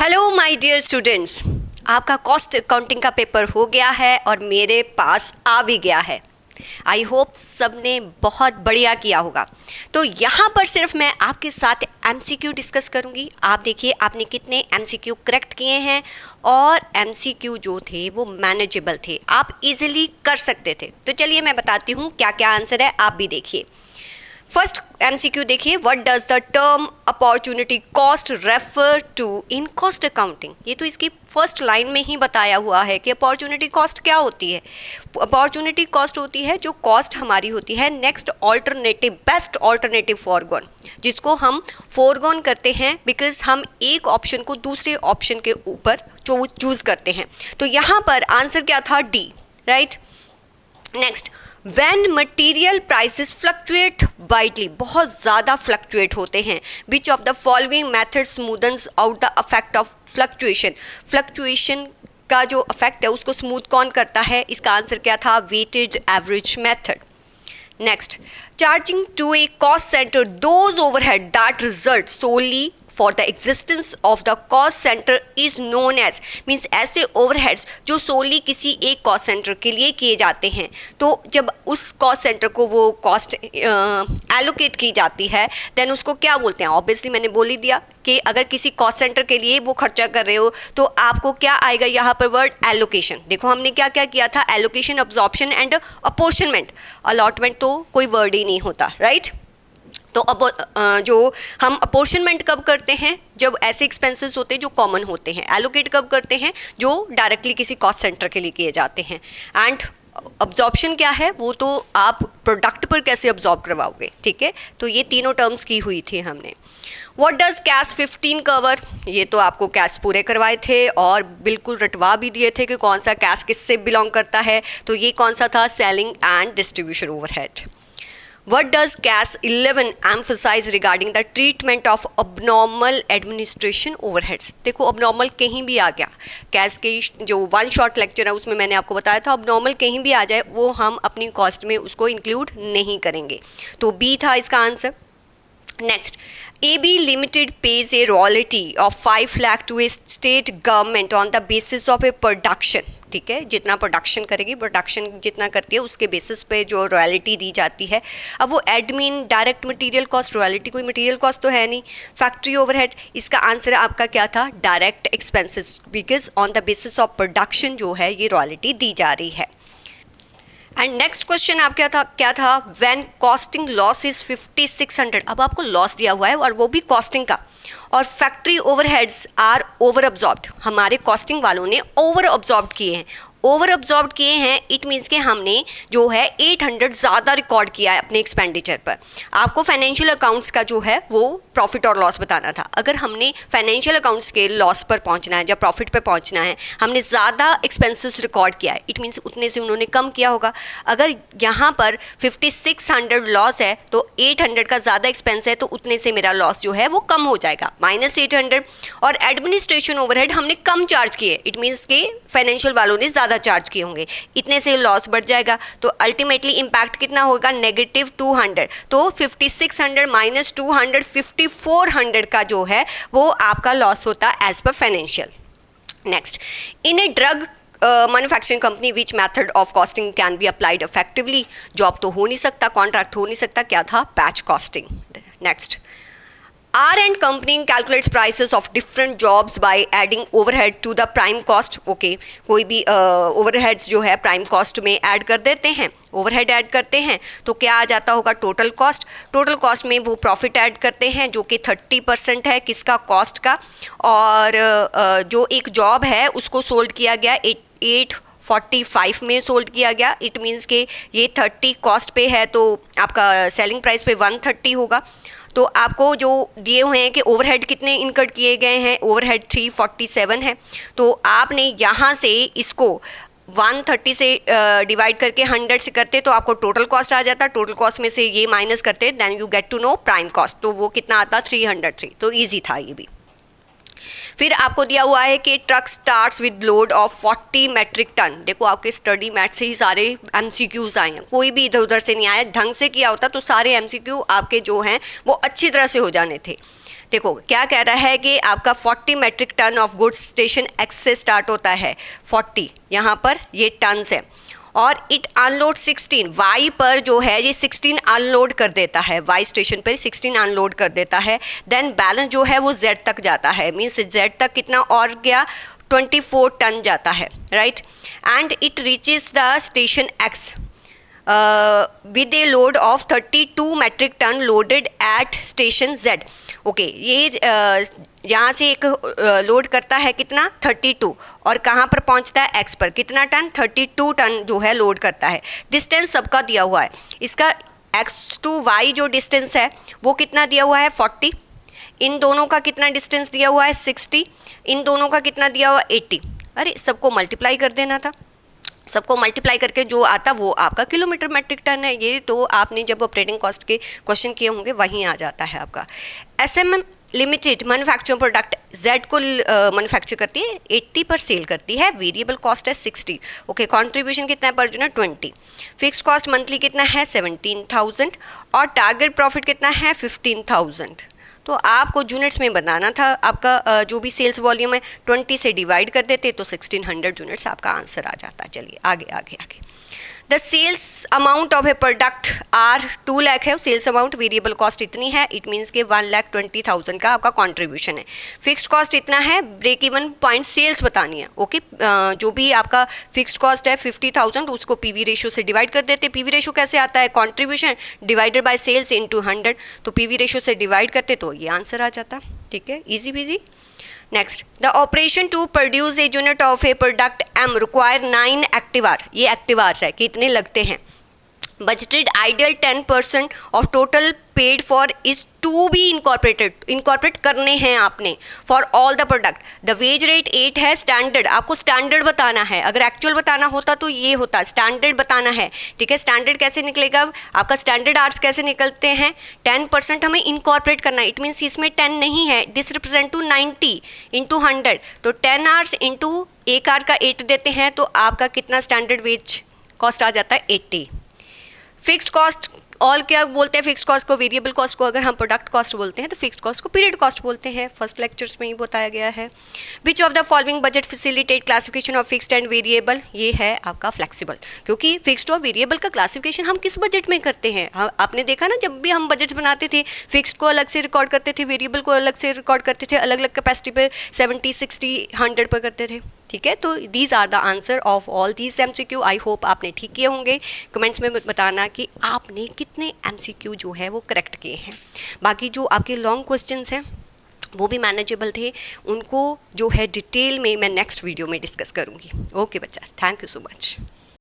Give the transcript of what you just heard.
Hello my dear students, आपका cost accounting का paper हो गया है और मेरे पास आ भी गया है। आई होप सबने बहुत बढ़िया किया होगा। तो यहाँ पर सिर्फ मैं आपके साथ एमसीक्यू डिस्कस करूँगी। आप देखिए आपने कितने एमसीक्यू करेक्ट किए हैं और एमसीक्यू जो थे वो मैनेजेबल थे, आप इजीली कर सकते थे। तो चलिए मैं बताती हूँ क्या क्या आंसर है, आप भी देखिए। फर्स्ट एमसीक्यू देखिए, what does the term opportunity cost refer to in cost accounting. ये तो इसकी फर्स्ट लाइन में ही बताया हुआ है कि अपॉर्चुनिटी कॉस्ट क्या होती है। अपॉर्चुनिटी कॉस्ट होती है जो कॉस्ट हमारी होती है next alternative, best alternative foregone, जिसको हम फॉरगॉन करते हैं बिकॉज हम एक ऑप्शन को दूसरे ऑप्शन के ऊपर चूज करते हैं। तो यहाँ पर आंसर क्या था, D, right. Next, when material prices fluctuate widely, बहुत ज़्यादा फ्लक्चुएट होते हैं, which of the following method smoothens out the effect of fluctuation। Fluctuation का जो अफेक्ट है उसको स्मूथ कौन करता है, इसका आंसर क्या था, weighted average method. Next, charging to a cost centre those overhead that result solely for the existence of the cost centre is known as, means ऐसे ओवरहेड्स जो सोली किसी एक कॉस्ट सेंटर के लिए किए जाते हैं। तो जब उस कॉस्ट सेंटर को वो कॉस्ट एलोकेट की जाती है देन उसको क्या बोलते हैं। ऑब्वियसली मैंने बोल ही दिया कि अगर किसी कॉस्ट सेंटर के लिए वो खर्चा कर रहे हो तो आपको क्या आएगा यहाँ पर, वर्ड एलोकेशन। देखो हमने क्या क्या किया था, allocation, absorption and apportionment. Allotment तो कोई वर्ड ही नहीं होता, राइट। तो अब जो हम अपॉर्शनमेंट कब करते हैं, जब ऐसे एक्सपेंसेस होते हैं जो कॉमन होते हैं। एलोकेट कब करते हैं, जो डायरेक्टली किसी कॉस्ट सेंटर के लिए किए जाते हैं। एंड अब्जॉर्प्शन क्या है, वो तो आप प्रोडक्ट पर कैसे अब्जॉर्ब करवाओगे, ठीक है। तो ये तीनों टर्म्स की हुई थी हमने। व्हाट डज कैश 15 कवर, ये तो आपको कैश पूरे करवाए थे और बिल्कुल रटवा भी दिए थे कि कौन सा कैश किससे बिलोंग करता है। तो ये कौन सा था, selling and distribution overhead. What does CAS 11 emphasize regarding the treatment of abnormal administration overheads। देखो abnormal कहीं भी आ गया, CAS के जो वन शॉट लेक्चर है उसमें मैंने आपको बताया था abnormal कहीं भी आ जाए वो हम अपनी कॉस्ट में उसको इंक्लूड नहीं करेंगे। तो बी था इसका answer. Next, AB Limited pays a royalty of 5 lakh to a state government on the basis of a production। ठीक है, जितना प्रोडक्शन करेगी, प्रोडक्शन जितना करती है उसके बेसिस पे जो रॉयल्टी दी जाती है। अब वो admin, direct material cost, royalty कोई मटेरियल कॉस्ट तो है नहीं। फैक्ट्री ओवरहेड, इसका आंसर आपका क्या था, direct expenses, because on the basis of production जो है ये रॉयल्टी दी जा रही है। एंड नेक्स्ट क्वेश्चन आप क्या था, व्हेन कॉस्टिंग लॉस इज 5600। अब आपको लॉस दिया हुआ है और वो भी कॉस्टिंग का, और factory overheads are over absorbed. हमारे कॉस्टिंग वालों ने ओवर अब्जॉर्ब किए हैं। ओवर अब्जॉर्ब किए हैं इट मीन्स कि हमने जो है 800 ज़्यादा रिकॉर्ड किया है अपने एक्सपेंडिचर पर। आपको फाइनेंशियल अकाउंट्स का जो है वो प्रॉफिट और लॉस बताना था। अगर हमने फाइनेंशियल अकाउंट्स के लॉस पर पहुंचना है, जब प्रॉफिट पर पहुंचना है, हमने ज़्यादा एक्सपेंसेस रिकॉर्ड किया है, इट मीन्स उतने से उन्होंने कम किया होगा। अगर यहाँ पर 5600 लॉस है तो 800 का ज़्यादा एक्सपेंस है तो उतने से मेरा लॉस जो है वो कम हो जाएगा, -800। और एडमिनिस्ट्रेशन ओवरहेड हमने कम चार्ज किए, इट मीन्स के फाइनेंशियल वालों ने ज़्यादा चार्ज किए होंगे, इतने से लॉस बढ़ जाएगा। तो अल्टीमेटली इम्पैक्ट कितना होगा, -200। तो 5600 माइनस 200, 5400 का जो है वो आपका लॉस होता है as per financial. Next, in a drug manufacturing company which method of costing can be applied effectively. Job तो हो नहीं सकता, कॉन्ट्रैक्ट हो नहीं सकता, क्या था, patch costing. Next, R&D company calculates prices of different jobs by adding overhead to the prime cost। Okay, कोई भी overheads जो है प्राइम कॉस्ट में ऐड कर देते हैं, ओवरहेड ऐड करते हैं तो क्या आ जाता होगा, टोटल कॉस्ट। टोटल कॉस्ट में वो प्रॉफिट ऐड करते हैं जो कि 30% है किसका, कॉस्ट का। और जो एक जॉब है उसको सोल्ड किया गया 845 में सोल्ड किया गया, इट मीन्स के ये 30 कॉस्ट पे है तो आपका सेलिंग प्राइस पे 130 होगा। तो आपको जो दिए हुए हैं कि ओवरहेड कितने इनकट किए गए हैं, ओवरहेड 347 है। तो आपने यहाँ से इसको 130 से डिवाइड करके 100 से करते तो आपको टोटल कॉस्ट आ जाता, टोटल कॉस्ट में से ये माइनस करते then you get to know prime cost. तो वो कितना आता, 303। तो ईजी था ये भी। फिर आपको दिया हुआ है कि truck starts with load of 40 metric ton. देखो आपके स्टडी मैथ से ही सारे एमसीक्यूज आए हैं, कोई भी इधर उधर से नहीं आया। ढंग से किया होता तो सारे एमसीक्यू आपके जो हैं वो अच्छी तरह से हो जाने थे। देखो क्या कह रहा है कि आपका 40 metric ton of goods station X से स्टार्ट होता है, 40 यहाँ पर ये टन्स है, और इट अनलोड 16, वाई पर जो है ये 16 अनलोड कर देता है, वाई स्टेशन पर 16 अनलोड कर देता है। देन बैलेंस जो है वो जेड तक जाता है, मीन्स जेड तक कितना और गया, 24 टन जाता है, right. And it reaches the station X with a load of 32 metric ton loaded at station Z. Okay, ये यहाँ से एक लोड करता है कितना, 32, और कहाँ पर पहुँचता है, एक्स पर, कितना टन, 32 टन जो है लोड करता है। डिस्टेंस सबका दिया हुआ है, इसका एक्स टू वाई जो डिस्टेंस है वो कितना दिया हुआ है, 40, इन दोनों का कितना डिस्टेंस दिया हुआ है, 60, इन दोनों का कितना दिया हुआ, 80। अरे सबको मल्टीप्लाई कर देना था, सबको मल्टीप्लाई करके जो आता वो आपका किलोमीटर मेट्रिक टन है। ये तो आपने जब ऑपरेटिंग कॉस्ट के क्वेश्चन किए होंगे वहीं आ जाता है आपका। SMM limited manufacturing product Z को मैन्युफैक्चर करती है, 80 पर सेल करती है, वेरिएबल कॉस्ट है 60। ओके, कंट्रीब्यूशन कितना है per unit, 20। Fix cost monthly कितना है, 17,000, और टारगेट प्रॉफिट कितना है, 15,000। तो आपको यूनिट्स में बनाना था, आपका जो भी सेल्स वॉल्यूम है 20 से डिवाइड कर देते तो 1600 यूनिट्स आपका आंसर आ जाता। चलिए आगे आगे आगे। The sales amount of a product are 2 lakh है, सेल्स अमाउंट, वेरिएबल कॉस्ट इतनी है, इट मीन्स के 1,20,000 का आपका कंट्रीब्यूशन है। फिक्स्ड कॉस्ट इतना है, ब्रेक इवन पॉइंट सेल्स बतानी है। ओके, जो भी आपका फिक्स्ड कॉस्ट है 50,000, उसको पीवी रेशियो से डिवाइड कर देते। पीवी रेशियो कैसे आता है, contribution divided by sales into 100, तो पीवी रेशियो से डिवाइड करते तो ये आंसर आ जाता। ठीक है, easy busy. Next, the operation to produce a unit of a product M require 9 active hours, ये एक्टिव आर्स है, कितने लगते हैं। Budgeted ideal 10% of total paid for is to be incorporate करने हैं आपने for all the product. The wage rate 8 है, standard, आपको स्टैंडर्ड बताना है, अगर एक्चुअल बताना होता तो ये होता, स्टैंडर्ड बताना है। ठीक है, स्टैंडर्ड कैसे निकलेगा आपका, स्टैंडर्ड आर्स कैसे निकलते हैं, 10% हमें इनकॉर्पोरेट करना है, इट मीन्स इसमें 10 नहीं है, दिस रिप्रेजेंट टू 90 इंटू 100, तो 10 आवर्स इंटू एक आवर का 8 देते हैं, तो आपका कितना स्टैंडर्ड वेज कॉस्ट आ जाता है, 80। फिक्स्ड कॉस्ट ऑल क्या बोलते हैं, फिक्स्ड कॉस्ट को, वेरिएबल कॉस्ट को अगर हम प्रोडक्ट कॉस्ट बोलते हैं तो फिक्स्ड कॉस्ट को पीरियड कॉस्ट बोलते हैं, फर्स्ट लेक्चर्स में ही बताया गया है। Which of the following budget facilitate classification of fixed and variable, ये है आपका फ्लेक्सिबल, क्योंकि फिक्स्ड और वेरिएबल का क्लासिफिकेशन हम किस बजट में करते हैं, आपने देखा ना, जब भी हम बजट बनाते थे फिक्स्ड को अलग से रिकॉर्ड करते थे, वेरिएबल को अलग से रिकॉर्ड करते थे, अलग अलग कैपेसिटी पर 70, 60, 100 पर करते थे। ठीक है, तो these are the answer of all these MCQ। I hope आपने ठीक किए होंगे, कमेंट्स में बताना कि आपने कितने MCQ जो है वो करेक्ट किए हैं। बाकी जो आपके लॉन्ग क्वेश्चंस हैं वो भी मैनेजेबल थे, उनको जो है डिटेल में मैं नेक्स्ट वीडियो में डिस्कस करूँगी। ओके बच्चा, थैंक यू सो मच।